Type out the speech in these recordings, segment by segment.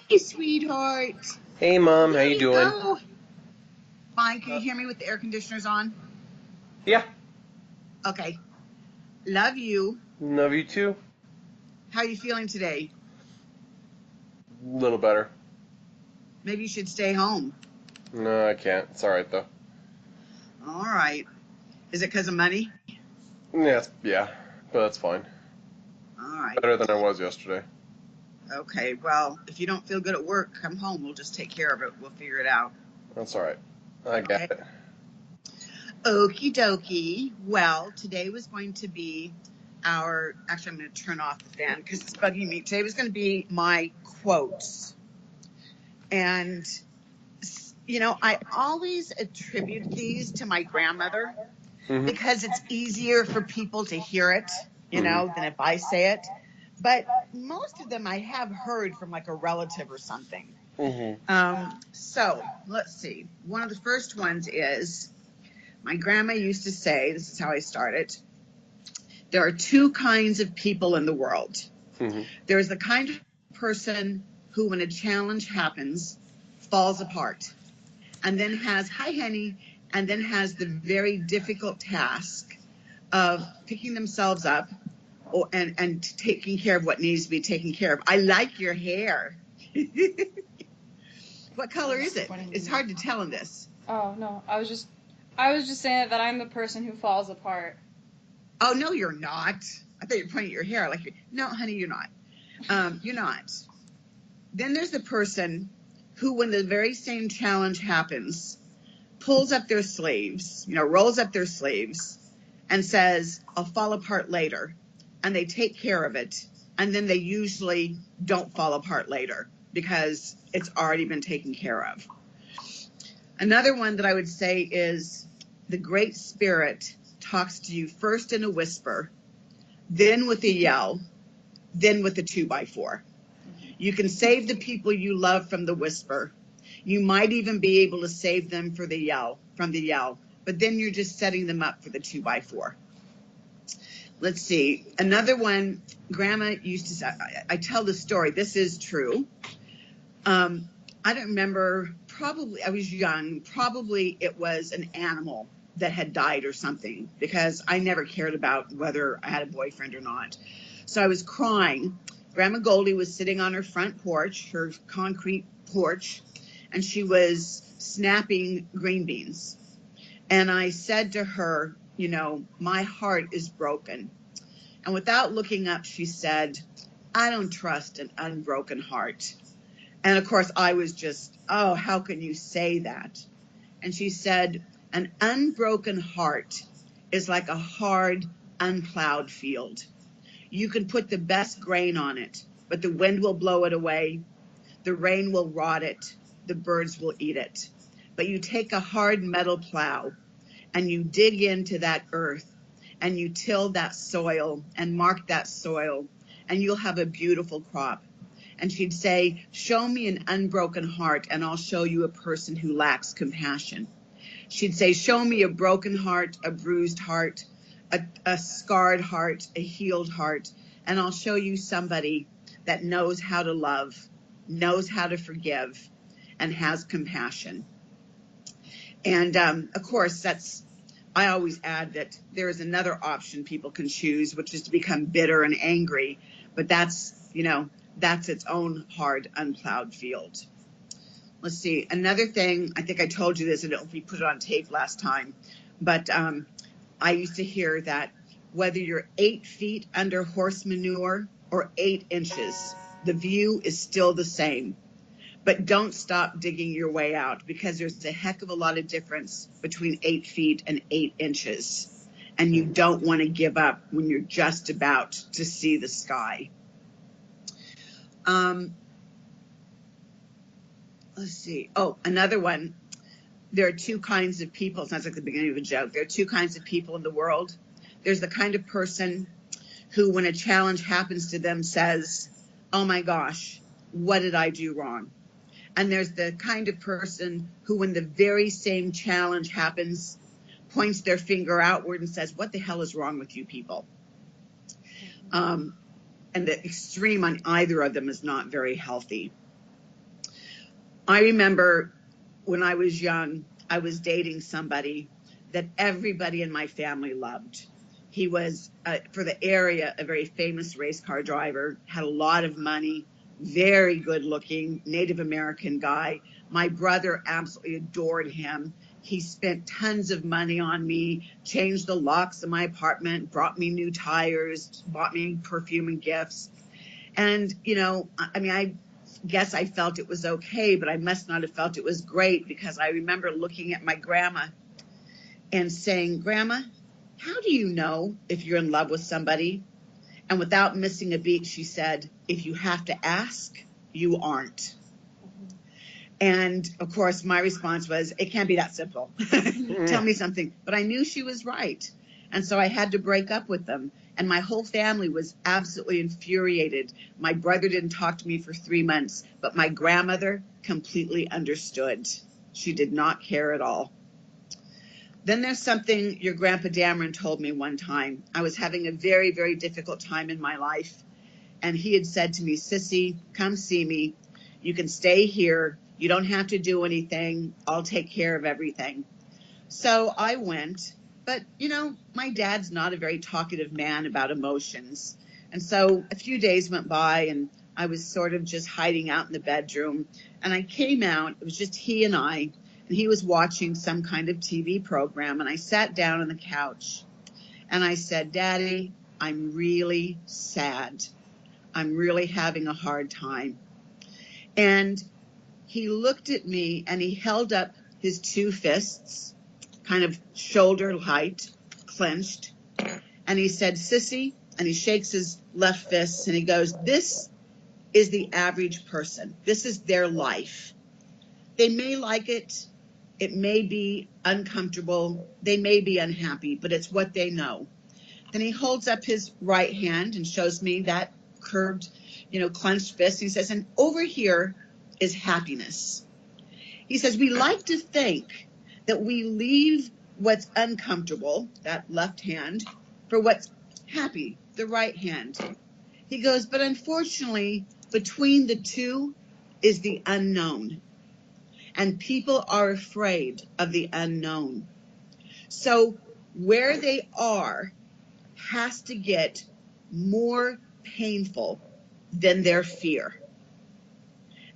Hey, sweetheart. Hey mom, how There you you doing? go. Fine. Can Uh, you hear me with the air conditioners on? yeah, Okay. Love you. love you too. How are you feeling today? A little better. Maybe you should stay home. No, I can't. It's all right though. All right. Is it because of money? Yeah, but that's fine. All right. Better than I was yesterday. Okay. Well, if you don't feel good at work, come home. We'll just take care of it. We'll figure it out. That's all right. I got Okay. it. Okie dokie. Well, today was going to be actually, I'm going to turn off the fan because it's bugging me. Today was going to be my quotes. And I always attribute these to my grandmother Mhm. because it's easier for people to hear it, Mhm. than if I say it. But most of them I have heard from like a relative or something. Mhm. So let's see. One of the first ones is my grandma used to say, this is how I started. There are two kinds of people in the world. Mhm. There's the kind of person who, when a challenge happens, falls apart and then has, hi, honey, and then has the very difficult task of picking themselves up and taking care of what needs to be taken care of. I like your hair. What color is it? It's hard to tell in this. Oh no, I was just saying that I'm the person who falls apart. Oh, no, you're not. I thought you were pointing at your hair. No, honey, you're not. You're not. Then there's the person who, when the very same challenge happens, pulls up their sleeves, rolls up their sleeves and says, I'll fall apart later. And they take care of it. And then they usually don't fall apart later because it's already been taken care of. Another one that I would say is the Great Spirit talks to you first in a whisper, then with a yell, then with a 2x4. You can save the people you love from the whisper. You might even be able to save them from the yell, but then you're just setting them up for the 2x4. Let's see. Another one, Grandma used to say, I tell the story. This is true. I don't remember, probably, I was young. Probably it was an animal that had died or something because I never cared about whether I had a boyfriend or not. So I was crying. Grandma Goldie was sitting on her front porch, her concrete porch, and she was snapping green beans. And I said to her, my heart is broken. And without looking up, she said, I don't trust an unbroken heart. And of course, I was just, oh, how can you say that? And she said, an unbroken heart is like a hard, unplowed field. You can put the best grain on it, but the wind will blow it away. The rain will rot it. The birds will eat it. But you take a hard metal plow and you dig into that earth and you till that soil and mark that soil and you'll have a beautiful crop. And she'd say, show me an unbroken heart and I'll show you a person who lacks compassion. She'd say, show me a broken heart, a bruised heart, a scarred heart, a healed heart, and I'll show you somebody that knows how to love, knows how to forgive, and has compassion. And of course, I always add that there is another option people can choose, which is to become bitter and angry. But that's its own hard, unplowed field. Let's see. Another thing, I think I told you this, and we put it on tape last time, but I used to hear that whether you're 8 feet under horse manure or 8 inches, the view is still the same. But don't stop digging your way out because there's a heck of a lot of difference between 8 feet and 8 inches. And you don't want to give up when you're just about to see the sky. Let's see. Oh, another one. There are two kinds of people. It sounds like the beginning of a joke. There are two kinds of people in the world. There's the kind of person who, when a challenge happens to them, says, oh my gosh, what did I do wrong? And there's the kind of person who, when the very same challenge happens, points their finger outward and says, what the hell is wrong with you people? And the extreme on either of them is not very healthy. I remember when I was young, I was dating somebody that everybody in my family loved. He was, for the area, a very famous race car driver, had a lot of money, very good looking, Native American guy. My brother absolutely adored him. He spent tons of money on me, changed the locks of my apartment, brought me new tires, bought me perfume and gifts. And, I mean, I guess I felt it was okay, but I must not have felt it was great, because I remember looking at my grandma and saying, Grandma, how do you know if you're in love with somebody? And without missing a beat, she said, if you have to ask, you aren't. And of course, my response was, it can't be that simple. Tell me something. But I knew she was right. And so I had to break up with them. And my whole family was absolutely infuriated. My brother didn't talk to me for 3 months, but my grandmother completely understood. She did not care at all. Then there's something your Grandpa Dameron told me one time. I was having a very, very difficult time in my life. And he had said to me, Sissy, come see me. You can stay here. You don't have to do anything. I'll take care of everything. So I went. But, my dad's not a very talkative man about emotions. And so a few days went by, and I was sort of just hiding out in the bedroom. And I came out. It was just he and I. And he was watching some kind of TV program. And I sat down on the couch. And I said, Daddy, I'm really sad. I'm really having a hard time. And he looked at me and he held up his 2 fists, kind of shoulder height, clenched. And he said, Sissy, and he shakes his left fist and he goes, this is the average person. This is their life. They may like it. It may be uncomfortable. They may be unhappy, but it's what they know. Then he holds up his right hand and shows me that curved, clenched fist. He says, and over here is happiness. He says, we like to think that we leave what's uncomfortable, that left hand, for what's happy, the right hand. He goes, but unfortunately, between the two is the unknown. And people are afraid of the unknown. So where they are has to get more painful than their fear.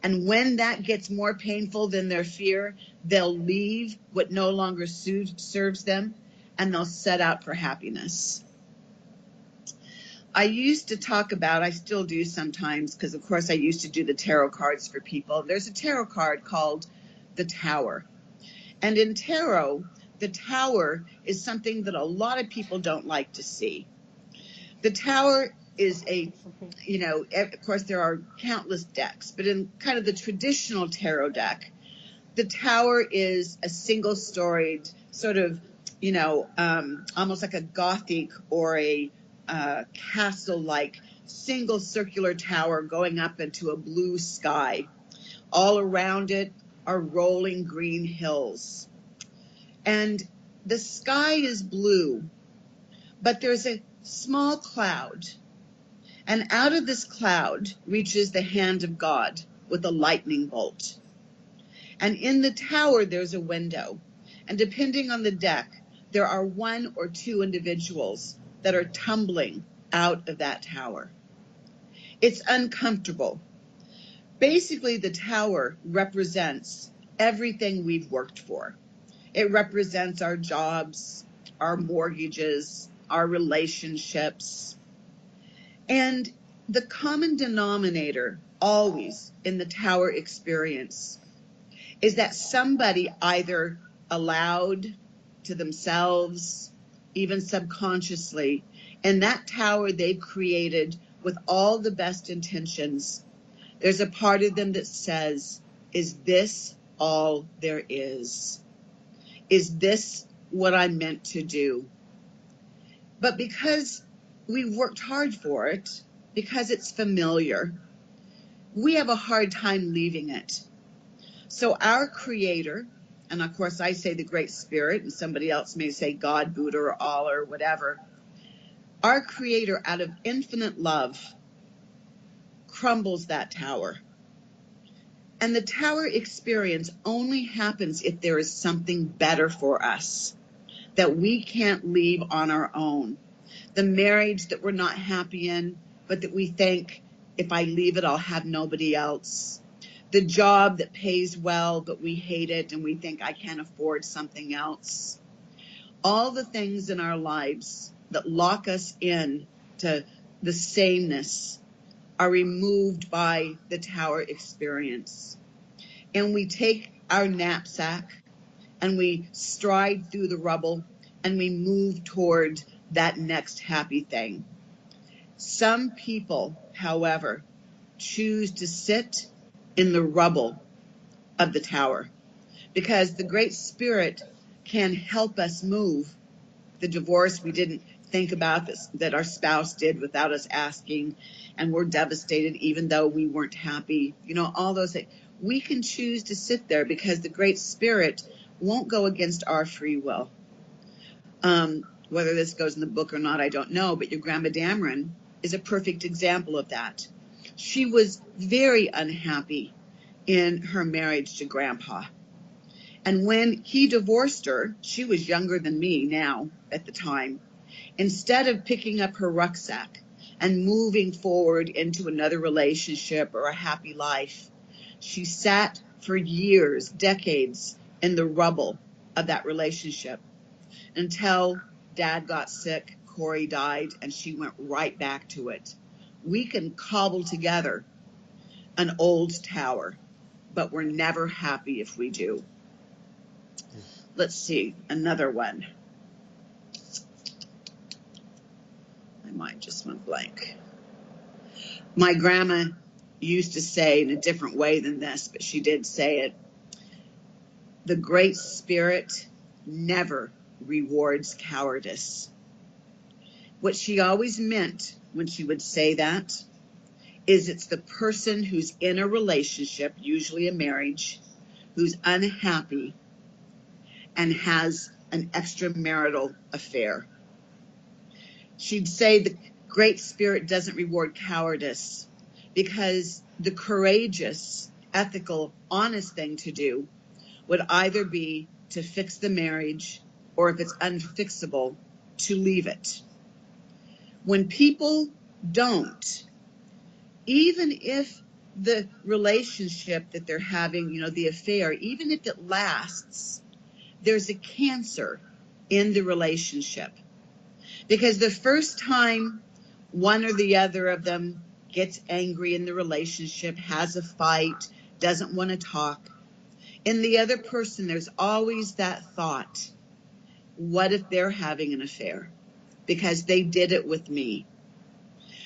And when that gets more painful than their fear, they'll leave what no longer serves them, and they'll set out for happiness. I used to talk about, I still do sometimes, because of course I used to do the tarot cards for people. There's a tarot card called the Tower. And in tarot, the Tower is something that a lot of people don't like to see. The Tower is of course there are countless decks, but in kind of the traditional tarot deck, the Tower is a single-storied sort of, almost like a Gothic or a castle-like single circular tower going up into a blue sky. All around it are rolling green hills. And the sky is blue, but there's a small cloud. And out of this cloud reaches the hand of God with a lightning bolt. And in the tower, there's a window. And depending on the deck, there are 1 or 2 individuals that are tumbling out of that tower. It's uncomfortable. Basically, the tower represents everything we've worked for. It represents our jobs, our mortgages, our relationships. And the common denominator always in the tower experience is that somebody either allowed to themselves, even subconsciously, in that tower they've created with all the best intentions, there's a part of them that says, is this all there is? Is this what I'm meant to do? But because we've worked hard for it, because it's familiar, we have a hard time leaving it. So our Creator, and of course I say the Great Spirit, and somebody else may say God, Buddha, or Allah, or whatever, our Creator, out of infinite love, crumbles that tower. And the tower experience only happens if there is something better for us that we can't leave on our own. The marriage that we're not happy in, but that we think, if I leave it, I'll have nobody else. The job that pays well, but we hate it and we think I can't afford something else. All the things in our lives that lock us in to the sameness are removed by the tower experience. And we take our knapsack and we stride through the rubble and we move toward that next happy thing. Some people, however, choose to sit in the rubble of the tower because the Great Spirit can help us move. The divorce we didn't think about this, that our spouse did without us asking, and we're devastated even though we weren't happy. You know, all those things. We can choose to sit there because the Great Spirit won't go against our free will. Whether this goes in the book or not, I don't know, but your Grandma Dameron is a perfect example of that. She was very unhappy in her marriage to Grandpa. And when he divorced her, she was younger than me now at the time. Instead of picking up her rucksack and moving forward into another relationship or a happy life, she sat for years, decades, in the rubble of that relationship until Dad got sick, Corey died, and she went right back to it. We can cobble together an old tower, but we're never happy if we do. Let's see, another one. My mind just went blank. My grandma used to say in a different way than this, but she did say it. The Great Spirit never rewards cowardice. What she always meant when she would say that is it's the person who's in a relationship, usually a marriage, who's unhappy and has an extramarital affair. She'd say the Great Spirit doesn't reward cowardice because the courageous, ethical, honest thing to do would either be to fix the marriage or, if it's unfixable, to leave it. When people don't, even if the relationship that they're having, you know, the affair, even if it lasts, there's a cancer in the relationship. Because the first time one or the other of them gets angry in the relationship, has a fight, doesn't want to talk, in the other person, there's always that thought, what if they're having an affair? Because they did it with me.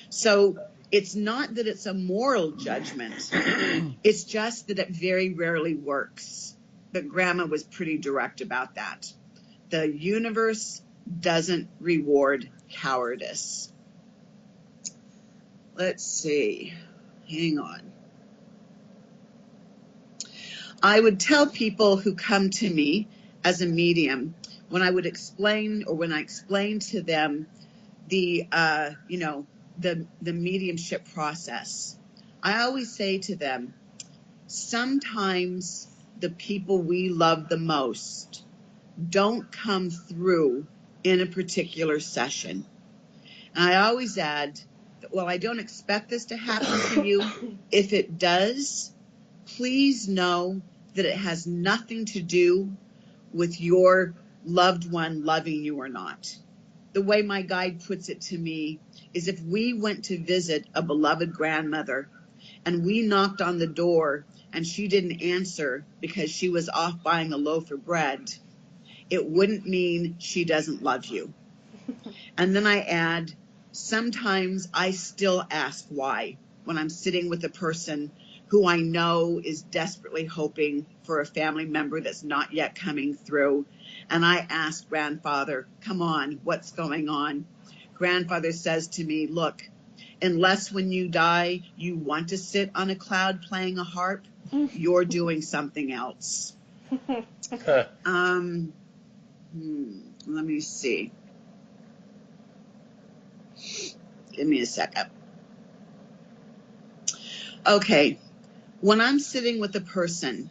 So it's not that it's a moral judgment. It's just that it very rarely works. But Grandma was pretty direct about that. The universe doesn't reward cowardice. Let's see. Hang on. I would tell people who come to me as a medium, when I would explain, or when I explain to them the mediumship process, I always say to them, sometimes the people we love the most don't come through in a particular session. And I always add, well, I don't expect this to happen to you. If it does, please know that it has nothing to do with your loved one loving you or not. The way my guide puts it to me is, if we went to visit a beloved grandmother and we knocked on the door and she didn't answer because she was off buying a loaf of bread, it wouldn't mean she doesn't love you. And then I add, sometimes I still ask why when I'm sitting with a person who I know is desperately hoping for a family member that's not yet coming through. And I ask Grandfather, come on, what's going on? Grandfather says to me, look, unless when you die, you want to sit on a cloud playing a harp, you're doing something else. Let me see. Give me a second. Okay. When I'm sitting with a person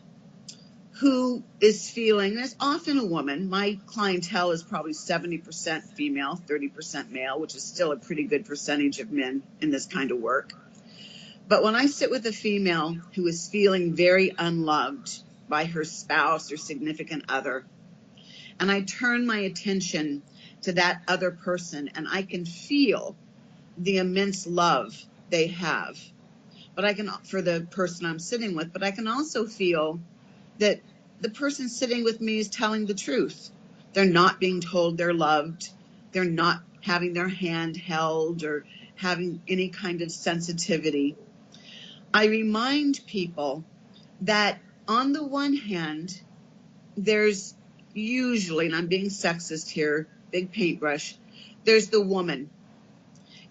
who is feeling, there's often a woman, my clientele is probably 70% female, 30% male, which is still a pretty good percentage of men in this kind of work. But when I sit with a female who is feeling very unloved by her spouse or significant other, and I turn my attention to that other person and I can feel the immense love they have, but I can, for the person I'm sitting with, but I can also feel that the person sitting with me is telling the truth. They're not being told they're loved. They're not having their hand held or having any kind of sensitivity. I remind people that on the one hand, there's usually, and I'm being sexist here, big paintbrush, there's the woman.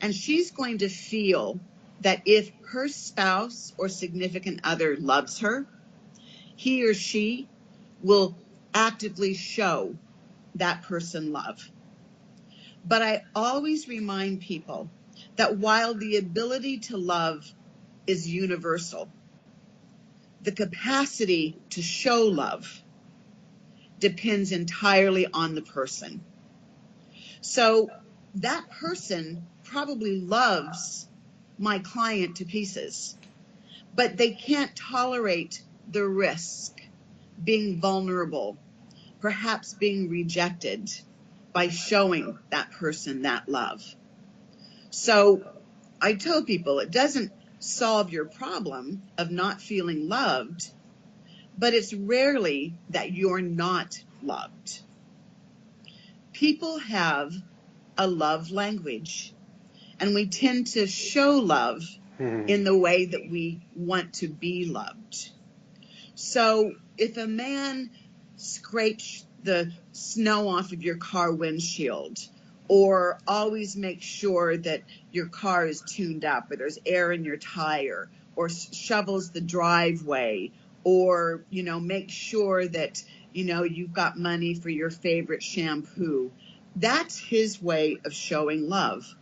And she's going to feel that if her spouse or significant other loves her, he or she will actively show that person love. But I always remind people that while the ability to love is universal, the capacity to show love depends entirely on the person. So that person probably loves my client to pieces, but they can't tolerate the risk, being vulnerable, perhaps being rejected by showing that person that love. So I tell people it doesn't solve your problem of not feeling loved, but it's rarely that you're not loved. People have a love language, and we tend to show love in the way that we want to be loved. So if a man scrapes the snow off of your car windshield, or always make sure that your car is tuned up, or there's air in your tire, or shovels the driveway, or, make sure that, you've got money for your favorite shampoo, that's his way of showing love.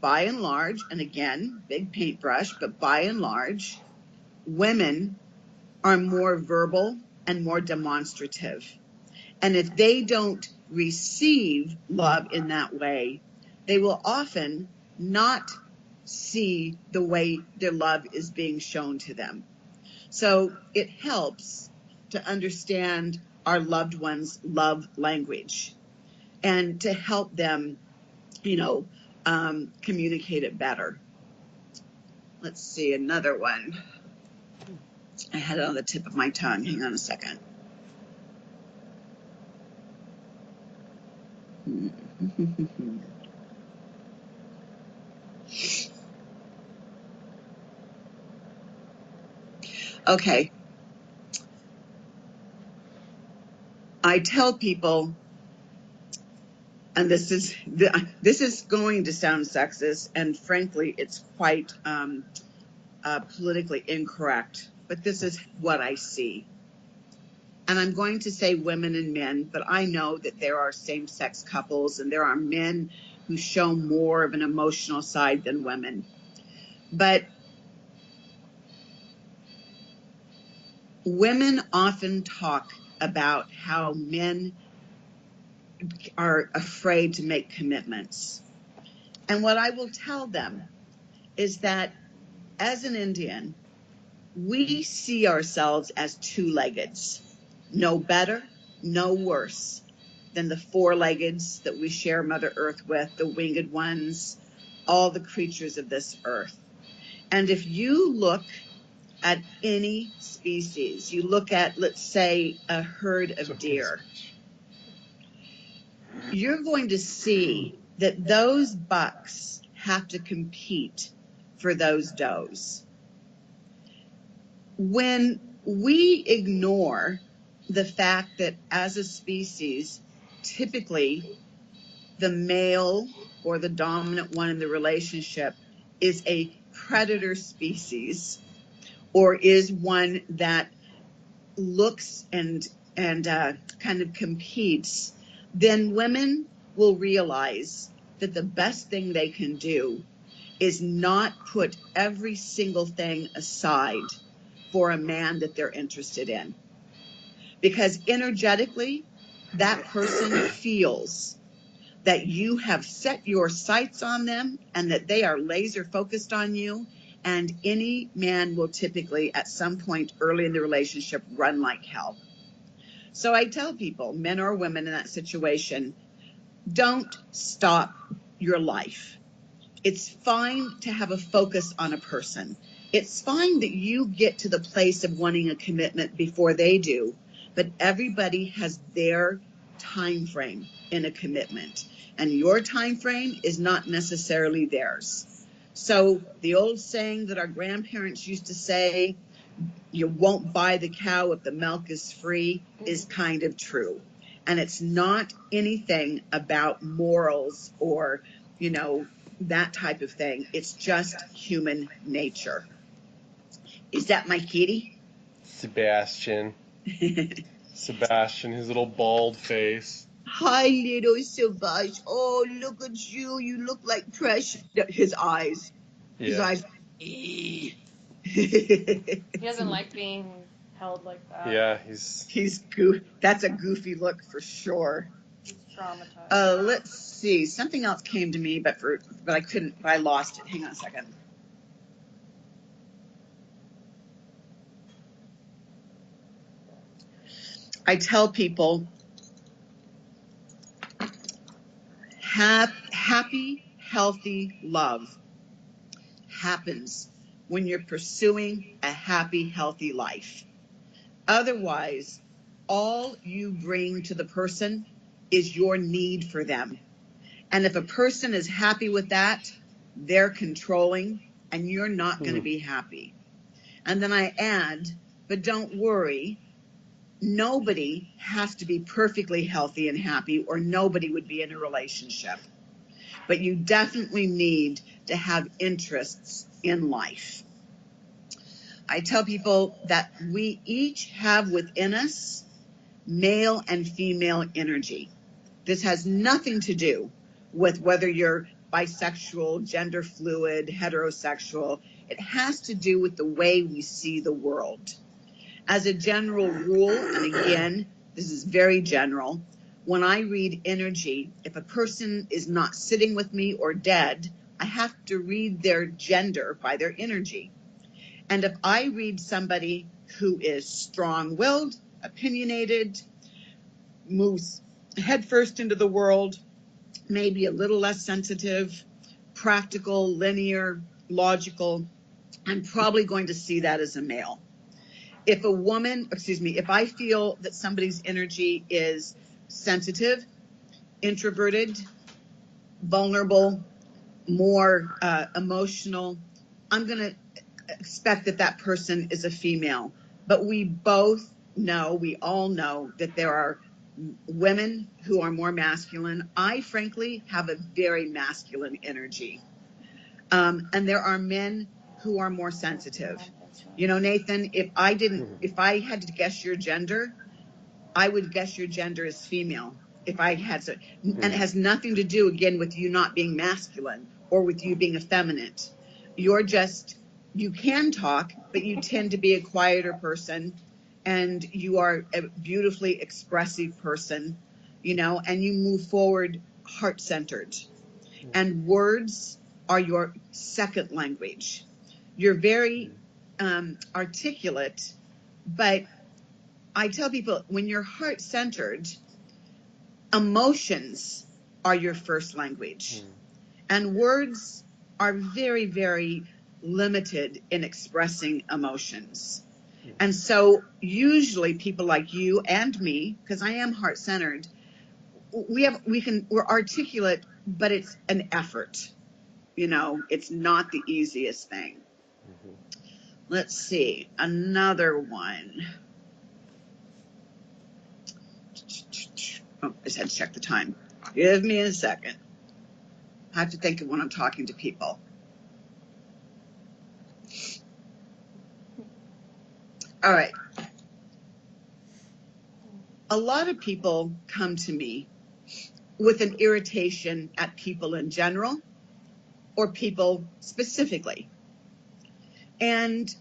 By and large, and again, big paintbrush, but by and large, women are more verbal and more demonstrative. And if they don't receive love in that way, they will often not see the way their love is being shown to them. So it helps to understand our loved ones' love language and to help them, communicate it better. Let's see, another one. I had it on the tip of my tongue. Hang on a second. Okay. I tell people, and this is going to sound sexist, and frankly, it's quite politically incorrect, but this is what I see. And I'm going to say women and men, but I know that there are same-sex couples and there are men who show more of an emotional side than women. But women often talk about how men are afraid to make commitments. And what I will tell them is that as an Indian, we see ourselves as two-leggeds, no better, no worse than the four-leggeds that we share Mother Earth with, the winged ones, all the creatures of this earth. And if you look at any species, you look at, let's say, a herd of deer, you're going to see that those bucks have to compete for those does. When we ignore the fact that as a species, typically the male or the dominant one in the relationship is a predator species, or is one that looks and kind of competes, then women will realize that the best thing they can do is not put every single thing aside for a man that they're interested in. Because energetically, that person feels that you have set your sights on them and that they are laser focused on you. And any man will typically, at some point early in the relationship, run like hell. So I tell people, men or women in that situation, don't stop your life. It's fine to have a focus on a person. It's fine that you get to the place of wanting a commitment before they do, but everybody has their time frame in a commitment, and your time frame is not necessarily theirs. So the old saying that our grandparents used to say, you won't buy the cow if the milk is free, is kind of true. And it's not anything about morals or, that type of thing. It's just human nature. Is that my kitty? Sebastian. Sebastian, his little bald face. Hi, little Sebastian. Oh, look at you. You look like Precious. His eyes. Yeah. His eyes. He doesn't like being held like that. Yeah, That's a goofy look for sure. He's traumatized. Let's see. Something else came to me, but I couldn't. But I lost it. Hang on a second. I tell people, happy, healthy love happens when you're pursuing a happy, healthy life. Otherwise, all you bring to the person is your need for them. And if a person is happy with that, they're controlling, and you're not going to be happy. And then I add, but don't worry, nobody has to be perfectly healthy and happy, or nobody would be in a relationship. But you definitely need to have interests in life. I tell people that we each have within us male and female energy. This has nothing to do with whether you're bisexual, gender fluid, heterosexual. It has to do with the way we see the world. As a general rule, and again, this is very general, when I read energy, if a person is not sitting with me or dead, I have to read their gender by their energy. And if I read somebody who is strong-willed, opinionated, moves headfirst into the world, maybe a little less sensitive, practical, linear, logical, I'm probably going to see that as a male. If I feel that somebody's energy is sensitive, introverted, vulnerable, more emotional, I'm going to expect that person is a female. But we all know that there are women who are more masculine. I frankly have a very masculine energy. And there are men who are more sensitive. Nathan, if I had to guess your gender, I would guess your gender is female. If I had to, and it has nothing to do, again, with you not being masculine or with you being effeminate. You can talk, but you tend to be a quieter person, and you are a beautifully expressive person, and you move forward heart-centered. And words are your second language. You're very articulate, but I tell people, when you're heart-centered, emotions are your first language. And words are very, very limited in expressing emotions. And so usually people like you and me, because I am heart-centered, we're articulate, but it's an effort. It's not the easiest thing. Let's see, another one. Oh, I just had to check the time. Give me a second. I have to think of when I'm talking to people. All right. A lot of people come to me with an irritation at people in general or people specifically. And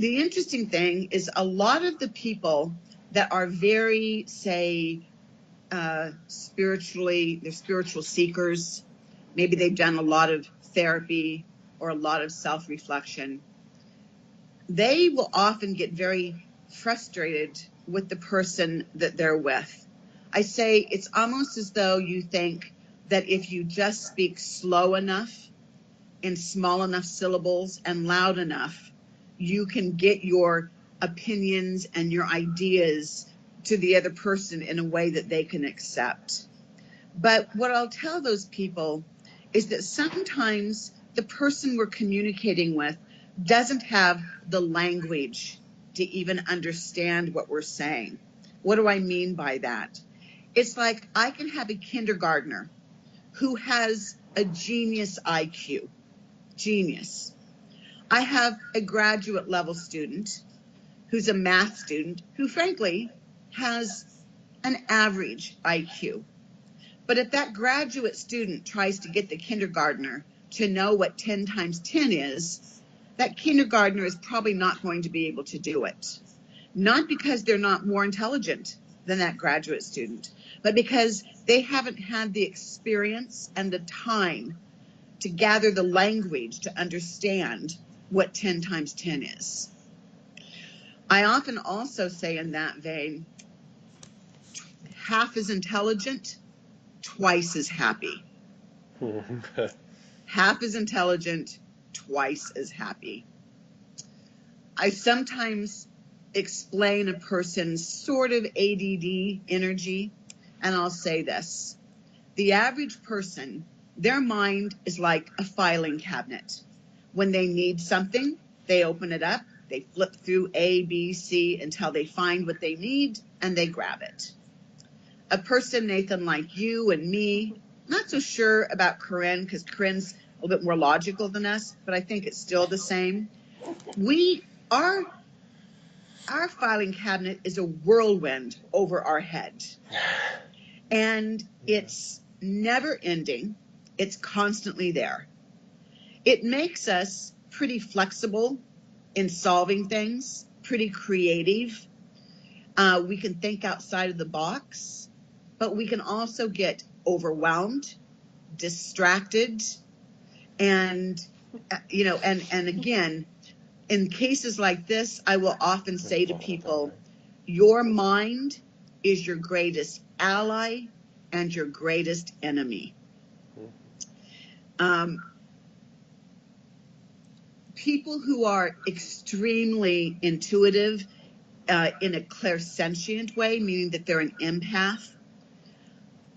the interesting thing is a lot of the people that are very, say, spiritually, they're spiritual seekers. Maybe they've done a lot of therapy or a lot of self-reflection. They will often get very frustrated with the person that they're with. I say it's almost as though you think that if you just speak slow enough, in small enough syllables and loud enough, you can get your opinions and your ideas to the other person in a way that they can accept. But what I'll tell those people is that sometimes the person we're communicating with doesn't have the language to even understand what we're saying. What do I mean by that? It's like I can have a kindergartner who has a genius IQ. Genius. I have a graduate level student who's a math student who frankly has an average IQ. But if that graduate student tries to get the kindergartner to know what 10 times 10 is, that kindergartner is probably not going to be able to do it. Not because they're not more intelligent than that graduate student, but because they haven't had the experience and the time to gather the language to understand what 10 times 10 is. I often also say in that vein, half as intelligent, twice as happy. Half as intelligent, twice as happy. I sometimes explain a person's sort of ADD energy, and I'll say this. The average person, their mind is like a filing cabinet. When they need something, they open it up, they flip through A, B, C until they find what they need, and they grab it. A person, Nathan, like you and me, not so sure about Corinne, because Corinne's a little bit more logical than us, but I think it's still the same. Our filing cabinet is a whirlwind over our head. And it's never ending. It's constantly there. It makes us pretty flexible in solving things, pretty creative. We can think outside of the box, but we can also get overwhelmed, distracted, and again, in cases like this, I will often say to people, your mind is your greatest ally and your greatest enemy. People who are extremely intuitive in a clairsentient way, meaning that they're an empath,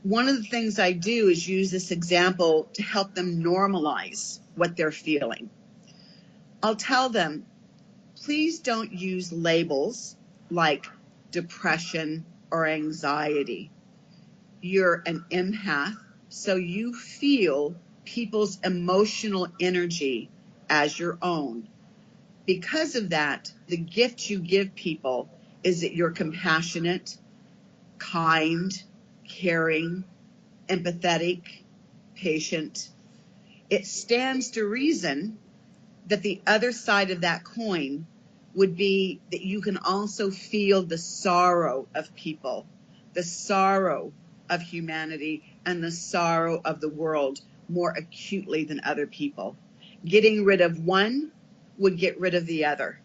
one of the things I do is use this example to help them normalize what they're feeling. I'll tell them, please don't use labels like depression or anxiety. You're an empath, so you feel people's emotional energy as your own. Because of that, the gift you give people is that you're compassionate, kind, caring, empathetic, patient. It stands to reason that the other side of that coin would be that you can also feel the sorrow of people, the sorrow of humanity, and the sorrow of the world more acutely than other people. Getting rid of one would get rid of the other.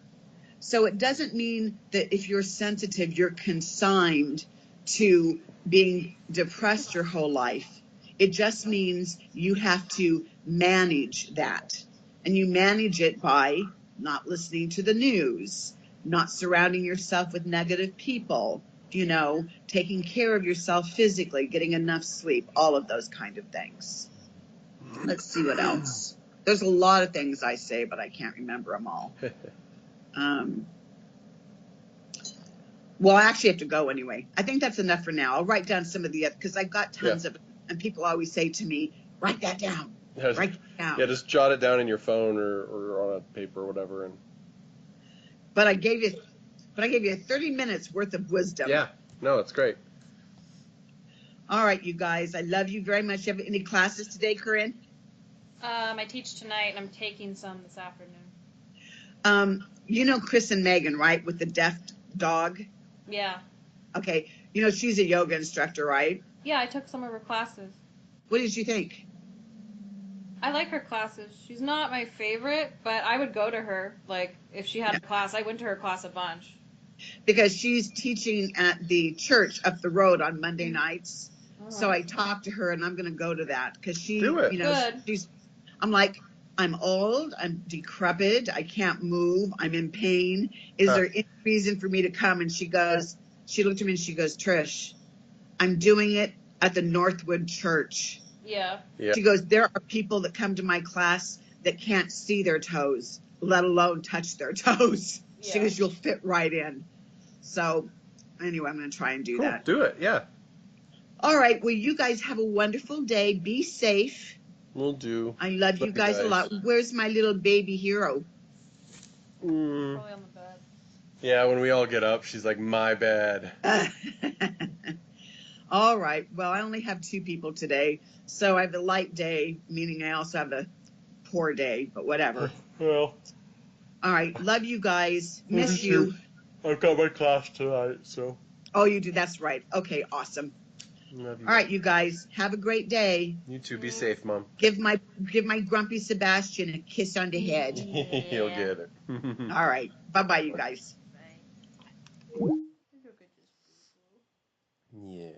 So it doesn't mean that if you're sensitive, you're consigned to being depressed your whole life. It just means you have to manage that. And you manage it by not listening to the news, not surrounding yourself with negative people, taking care of yourself physically, getting enough sleep, all of those kind of things. Let's see what else. There's a lot of things I say, but I can't remember them all. Well, I actually have to go anyway. I think that's enough for now. I'll write down some of the other, because I've got tons of it, and people always say to me, write that down. Write it down. Yeah, just jot it down in your phone or on a paper or whatever. But I gave you 30 minutes worth of wisdom. Yeah, no, it's great. All right, you guys, I love you very much. You have any classes today, Corinne? I teach tonight, and I'm taking some this afternoon. You know Chris and Megan, right? With the deaf dog. Yeah. Okay. You know she's a yoga instructor, right? Yeah, I took some of her classes. What did you think? I like her classes. She's not my favorite, but I would go to her. Like, if she had a class, I went to her class a bunch. Because she's teaching at the church up the road on Monday nights. So I talked to her, and I'm going to go to that because she, Do it. you know, Good. I'm like, I'm old, I'm decrepit, I can't move, I'm in pain. Is there any reason for me to come? And she looked at me and she goes, Trish, I'm doing it at the Northwood Church. Yeah. Yeah. She goes, there are people that come to my class that can't see their toes, let alone touch their toes. She Yeah. goes, you'll fit right in. So anyway, I'm going to try and do Cool. that. Do it. Yeah. All right. Well, you guys have a wonderful day. Be safe. We'll do. I love you guys a lot. Where's my little baby hero? Mm. Probably on the bed. Yeah, when we all get up, she's like, my bad. All right. Well, I only have 2 people today. So I have a light day, meaning I also have a poor day, but whatever. Well, All right. Love you guys. Love Miss you you. I've got my class tonight, so. Oh, you do. That's right. Okay. Awesome. Love you. All right, you guys. Have a great day. You too. Be safe, Mom. Give my grumpy Sebastian a kiss on the head. He'll get it. All right. Bye-bye, you guys. Bye. Yeah.